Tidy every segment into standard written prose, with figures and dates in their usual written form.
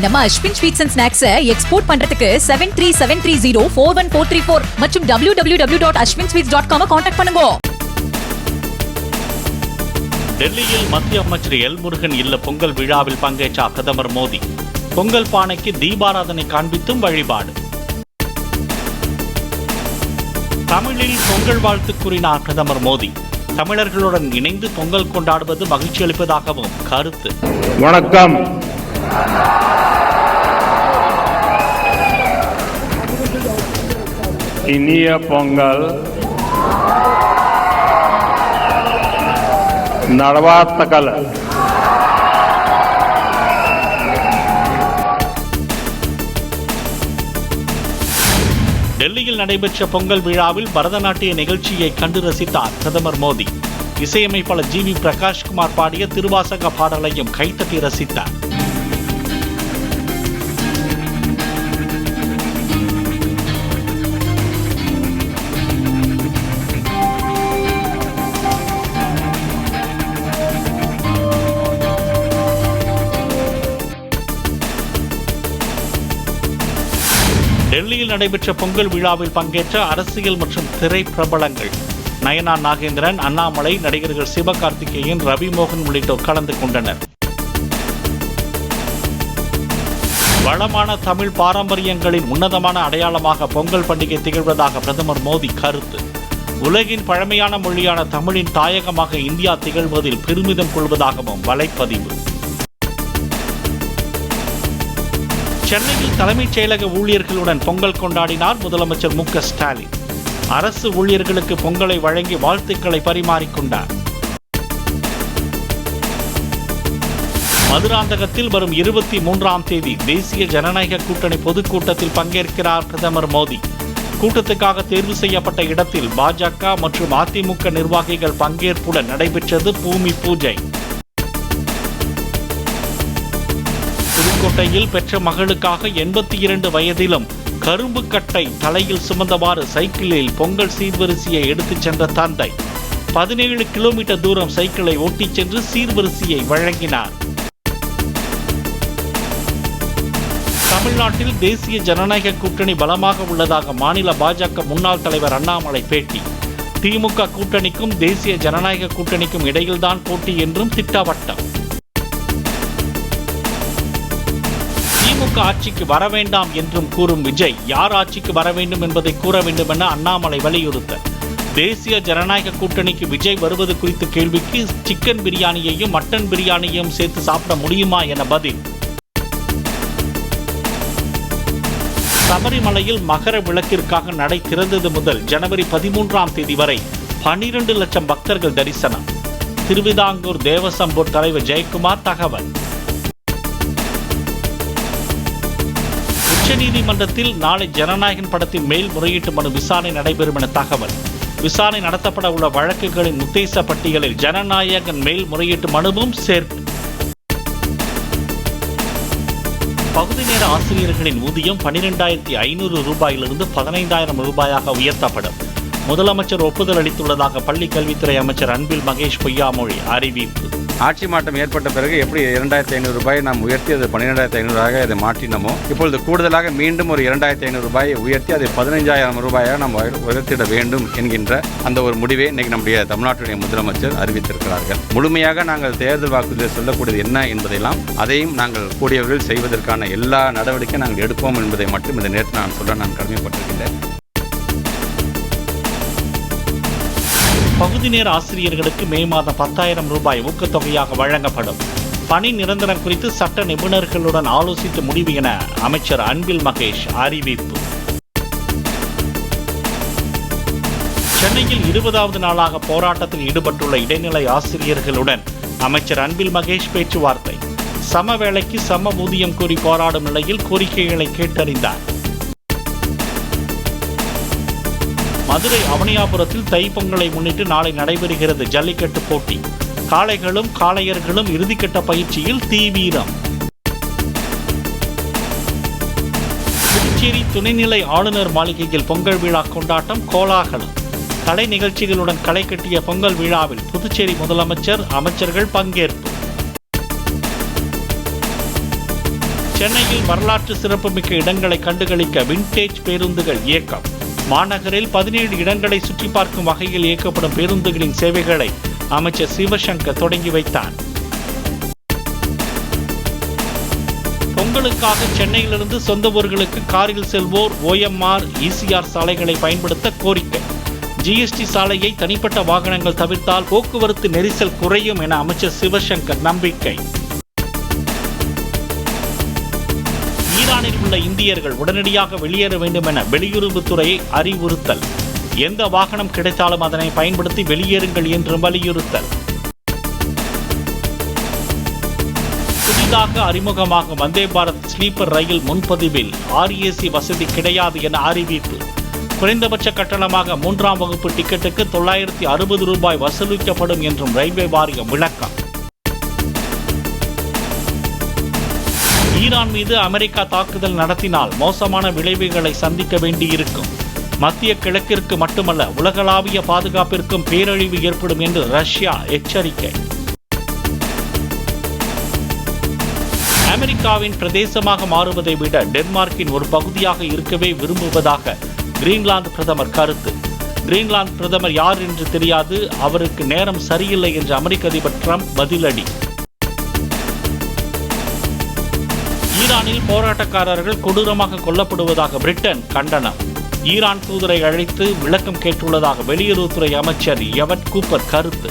நம்ம Ashwin sweets and snacks export பண்றதுக்கு 7373041434 மற்றும் www.ashwinsweets.com கான்டாக்ட் பண்ணுங்க. டெல்லியில் மத்திய அமைச்சர் எல் முருகன் இல்ல பொங்கல் விழாவில் பங்கேற்ற பிரதமர் மோடி. பொங்கல் பானைக்கு தீபாராதனை காண்பித்தும் வழிபாடு. தமிழில் பொங்கல் வாழ்த்து கூறினார் பிரதமர் மோடி. தமிழர்களுடன் இணைந்து பொங்கல் கொண்டாடுவது மகிழ்ச்சி அளிப்பதாகவும் கருத்து. வணக்கம். இனிய பொங்கல் நல்வாழ்த்துக்கள். டெல்லியில் நடைபெற்ற பொங்கல் விழாவில் பரதநாட்டிய நிகழ்ச்சியை கண்டு ரசித்தார் பிரதமர் மோடி. இசையமைப்பாளர் ஜி.வி. பிரகாஷ்குமார் பாடிய திருவாசக பாடலையும் கைத்தட்டி ரசித்தார். டெல்லியில் நடைபெற்ற பொங்கல் விழாவில் பங்கேற்ற அரசியல் மற்றும் திரை பிரபலங்கள் நயனா நாகேந்திரன், அண்ணாமலை, நடிகர்கள் சிவகார்த்திகேயன், ரவிமோகன் உள்ளிட்டோர் கலந்து கொண்டனர். வளமான தமிழ் பாரம்பரியங்களின் உன்னதமான அடையாளமாக பொங்கல் பண்டிகை திகழ்வதாக பிரதமர் மோடி கருத்து. உலகின் பழமையான மொழியான தமிழின் தாயகமாக இந்தியா திகழ்வதில் பெருமிதம் கொள்வதாகவும் வலைப்பதிவு. சென்னையில் தலைமைச் செயலக ஊழியர்களுடன் பொங்கல் கொண்டாடினார் முதலமைச்சர் மு.க. ஸ்டாலின். அரசு ஊழியர்களுக்கு பொங்கலை வழங்கி வாழ்த்துக்களை பரிமாறிக்கொண்டார். மதுராந்தகத்தில் வரும் 23ஆம் தேதி தேசிய ஜனநாயக கூட்டணி பொதுக்கூட்டத்தில் பங்கேற்கிறார் பிரதமர் மோடி. கூட்டத்துக்காக தேர்வு செய்யப்பட்ட இடத்தில் பாஜக மற்றும் அதிமுக நிர்வாகிகள் பங்கேற்புடன் நடைபெற்றது பூமி பூஜை. புதுக்கோட்டையில் பெற்ற மகளுக்காக 82 வயதிலும் கரும்பு கட்டை தலையில் சுமந்தவாறு சைக்கிளில் பொங்கல் சீர்வரிசையை எடுத்துச் சென்ற தந்தை 17 கிலோமீட்டர் தூரம் சைக்கிளை ஓட்டிச் சென்று சீர்வரிசையை வழங்கினார். தமிழ்நாட்டில் தேசிய ஜனநாயக கூட்டணி பலமாக உள்ளதாக மாநில பாஜக முன்னாள் தலைவர் அண்ணாமலை பேட்டி. திமுக கூட்டணிக்கும் தேசிய ஜனநாயக கூட்டணிக்கும் இடையில்தான் போட்டி என்றும் திட்டவட்டம். திமுக ஆட்சிக்கு வர வேண்டாம் என்றும் கூறும் விஜய், யார் ஆட்சிக்கு வர வேண்டும் என்பதை கூற வேண்டும் என அண்ணாமலை வலியுறுத்தல். தேசிய ஜனநாயக கூட்டணிக்கு விஜய் வருவது குறித்த கேள்விக்கு சிக்கன் பிரியாணியையும் மட்டன் பிரியாணியையும் சேர்த்து சாப்பிட முடியுமா என பதில். சபரிமலையில் மகர விளக்கிற்காக நடை திறந்தது முதல் ஜனவரி 13ஆம் தேதி வரை 12 லட்சம் பக்தர்கள் தரிசனம். திருவிதாங்கூர் தேவசம்போர்ட் தலைவர் ஜெயக்குமார் தகவல். உச்சநீதிமன்றத்தில் நாளை ஜனநாயகன் படத்தின் மேல்முறையீட்டு மனு விசாரணை நடைபெறும் என தகவல். விசாரணை நடத்தப்பட உள்ள வழக்குகளின் உத்தேச பட்டியலில் ஜனநாயகன் மேல்முறையீட்டு மனுவும் சேர்ப்பு. பகுதி நேர ஆசிரியர்களின் ஊதியம் 12,500 ரூபாயிலிருந்து 15,000 ரூபாயாக உயர்த்தப்படும். முதலமைச்சர் ஒப்புதல் அளித்துள்ளதாக பள்ளிக் கல்வித்துறை அமைச்சர் அன்பில் மகேஷ் பொய்யாமொழி அறிவிப்பு. ஆட்சி மாற்றம் ஏற்பட்ட பிறகு எப்படி 2,500 ரூபாயை நாம் உயர்த்தி அது 12,500 அதை மாற்றினமோ, இப்பொழுது கூடுதலாக மீண்டும் ஒரு 2,500 ரூபாயை உயர்த்தி அதை 15,000 ரூபாயாக நாம் உயர்த்திட வேண்டும் என்கின்ற அந்த ஒரு முடிவை இன்னைக்கு நம்முடைய தமிழ்நாட்டுடைய முதலமைச்சர் அறிவித்திருக்கிறார்கள். முழுமையாக நாங்கள் தேர்தல் வாக்குறுதியில் சொல்லக்கூடியது என்ன என்பதையெல்லாம் அதையும் நாங்கள் கூடியவர்கள் செய்வதற்கான எல்லா நடவடிக்கையும் நாங்கள் எடுப்போம் என்பதை மட்டும் இந்த நேரத்தில் நான் சொல்ல நான் கடமைப்பட்டிருக்கின்றேன். பகுதி நேர ஆசிரியர்களுக்கு மே மாதம் 10,000 ரூபாய் ஊக்கத்தொகையாக வழங்கப்படும். பணி நிரந்தரம் குறித்து சட்ட நிபுணர்களுடன் ஆலோசித்து முடிவு என அமைச்சர் அன்பில் மகேஷ் அறிவிப்பு. சென்னையில் 20வது நாளாக போராட்டத்தில் ஈடுபட்டுள்ள இடைநிலை ஆசிரியர்களுடன் அமைச்சர் அன்பில் மகேஷ் பேச்சுவார்த்தை. சம வேளைக்கு சம ஊதியம் கோரி போராடும் நிலையில் கோரிக்கைகளை கேட்டறிந்தார். மதுரை அவனியாபுரத்தில் தைப்பொங்கலை முன்னிட்டு நாளை நடைபெறுகிறது ஜல்லிக்கட்டு போட்டி. காளைகளும் காளையர்களும் இறுதிக்கட்ட பயிற்சியில் தீவிரம். புதுச்சேரி துணைநிலை ஆளுநர் மாளிகையில் பொங்கல் விழா கொண்டாட்டம் கோலாகலம். கலை நிகழ்ச்சிகளுடன் களை கட்டிய பொங்கல் விழாவில் புதுச்சேரி முதலமைச்சர், அமைச்சர்கள் பங்கேற்பு. சென்னையில் வரலாற்று சிறப்புமிக்க இடங்களை கண்டுகளிக்க விண்டேஜ் பேருந்துகள் இயக்கம். மாநகரில் 17 இடங்களை சுற்றி பார்க்கும் வகையில் இயக்கப்படும் பேருந்துகளின் சேவைகளை அமைச்சர் சிவசங்கர் தொடங்கி வைத்தார். பொங்கலுக்காக சென்னையிலிருந்து சொந்த ஊர்களுக்கு காரில் செல்வோர் OMR, ECR சாலைகளை பயன்படுத்த கோரிக்கை. GST சாலையை தனிப்பட்ட வாகனங்கள் தவிர்த்தால் போக்குவரத்து நெரிசல் குறையும் என அமைச்சர் சிவசங்கர் நம்பிக்கை. ஈரானில் உள்ள இந்தியர்கள் உடனடியாக வெளியேற வேண்டும் என வெளியுறவுத்துறை அறிவுறுத்தல். எந்த வாகனம் கிடைத்தாலும் அதனை பயன்படுத்தி வெளியேறுங்கள் என்றும் வலியுறுத்தல். புதிதாக அறிமுகமாகும் வந்தே பாரத் ஸ்லீப்பர் ரயில் முன்பதிவில் RAC வசதி கிடையாது என அறிவிப்பு. குறைந்தபட்ச கட்டணமாக 3ஆம் வகுப்பு டிக்கெட்டுக்கு 960 ரூபாய் வசூலிக்கப்படும் என்றும் ரயில்வே வாரியம் விளக்கம். ஈரான் மீது அமெரிக்கா தாக்குதல் நடத்தினால் மோசமான விளைவுகளை சந்திக்க வேண்டியிருக்கும். மத்திய கிழக்கிற்கு மட்டுமல்ல உலகளாவிய பாதுகாப்பிற்கும் பேரழிவு ஏற்படும் என்று ரஷ்யா எச்சரிக்கை. அமெரிக்காவின் பிரதேசமாக மாறுவதை விட டென்மார்க்கின் ஒரு பகுதியாக இருக்கவே விரும்புவதாக கிரீன்லாந்து பிரதமர் கருத்து. கிரீன்லாந்து பிரதமர் யார் என்று தெரியாது, அவருக்கு நேரம் சரியில்லை என்று அமெரிக்க அதிபர் ட்ரம்ப் பதிலடி. ஈரானில் போராட்டக்காரர்கள் கொடூரமாக கொல்லப்படுவதாக பிரிட்டன் கண்டனம். ஈரான் தூதரை அழைத்து விளக்கம் கேட்டுள்ளதாக வெளியுறவுத்துறை அமைச்சர் எவட் கூப்பர் கருத்து.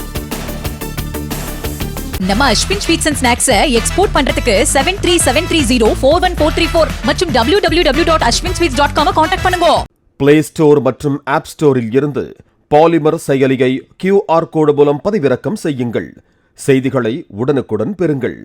நம்ம அஸ்வின் ஸ்வீட்ஸ் அண்ட் ஸ்நாக்ஸை எக்ஸ்போர்ட் பண்றதுக்கு 7373041434 மற்றும் www.ashwinsweets.com கான்டாக்ட் பண்ணுங்க. பிளே ஸ்டோர் மற்றும் ஆப் ஸ்டோரில் இருந்து பாலிமர் செயலியை QR கோடு மூலம் பதிவிறக்கம் செய்யுங்கள். செய்திகளை உடனுக்குடன் பெறுங்கள்.